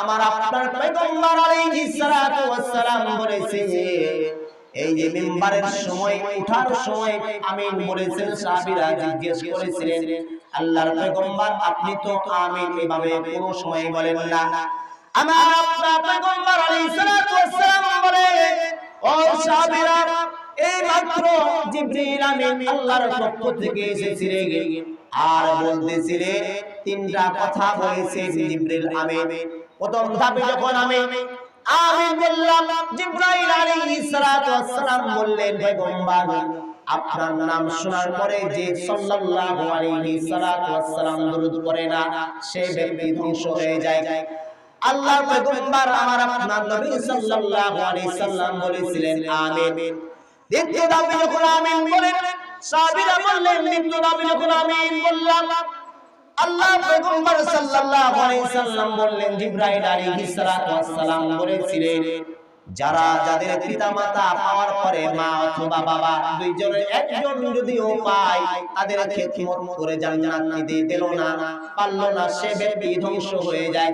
আমার আপনার পয়গম্বর আলাইহিস সালাতু ওয়াস সালাম বলেছে এই যে মিম্বারের সময় ওঠার সময় আমিন বলেছেন সাহাবীরা জিজ্ঞেস করেছিলেন আল্লাহর পয়গম্বর আপনি তো আমিন এভাবে কোন সময় বলেন না আমার আপনার পয়গম্বর আলাইহিস সালাতু ওয়াস সালাম বলে ও সাহাবীরা এই মাত্র জিবরিল আমিন আল্লাহর পক্ষ থেকে এসেছিলেন আর বলতেছিলেন তিনটা কথা বলেছে জিবরিল আমিন প্রথম ধাপে যখন আমিন বললাম জিবরাইল আলাইহিস সালাতু ওয়াস সালাম বললেন পয়গম্বর আপনার নাম শোনার পরে যে সাল্লাল্লাহু আলাইহি সালাতু ওয়াস সালাম দরুদ পড়ে না সে ব্যক্তি ধ্বংস হয়ে যায় আল্লাহর পয়গম্বর আমার আপনার নবী সাল্লাল্লাহু আলাইহি সাল্লাম বলেছিলেন আমিন দ্বিতীয় ধাপে যখন আমিন বলেন সাহাবীরা বললেন দ্বিতীয় ধাপে যখন আমিন বললাম আল্লাহ পয়গম্বর সাল্লাল্লাহু আলাইহি সাল্লাম বললেন জিবরাইল আলাইহিস সালাতু ওয়াস সালাম বলেছিলেন যারা যাদের পিতামাতা পাওয়ার পরে মা অথবা বাবা দুইজনের একজন যদিও পায় তাদের খিদমত করে জান্নাত নিতে দিল না পারল না সে ব্যক্তি ধ্বংস হয়ে যায়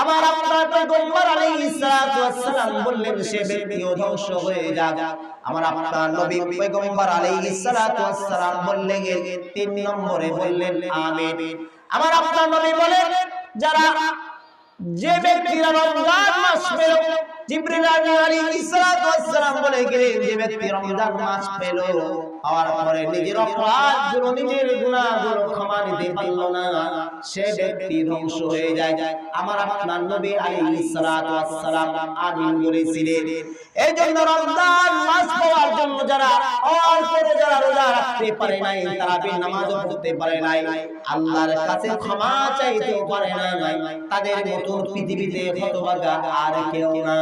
আমার আপনার পয়গম্বর আলাইহিস সালাতু ওয়াস সালাম বললেন সে ব্যক্তিও ধ্বংস হয়ে যাক আমার আপনার নবী পয়গম্বর আলাইহিস সালাতু ওয়াস সালাম বললেন তিন নম্বরে বললেন আমিন আমার আপনার নবী বলেন যারা যে ব্যক্তিরা রমজান মাস পেল জিবরিল আলাইহিস সালাতু ওয়াস সালাম বলে গেলেন যে ব্যক্তি রমজান মাস পেল পাওয়ার পরে নিজের অপরাধগুলো নিজের গুনাহগুলো ক্ষমা নিতে পারল না সে ব্যক্তি ধ্বংস হয়ে যায় আমার আপনার নবী আলাইহিস সালাতু ওয়াস সালাম আমিন বলেছিলেন এইজন্য রমজান মাস পাওয়ার জন্য যারা যারা রোজা রাখতে পারে নাই তারাবি নামাজ পড়তে পারে নাই আল্লাহর কাছে ক্ষমা চাইতে পারে না তাদের মতো পৃথিবীতে হতভাগা আর কেউ না।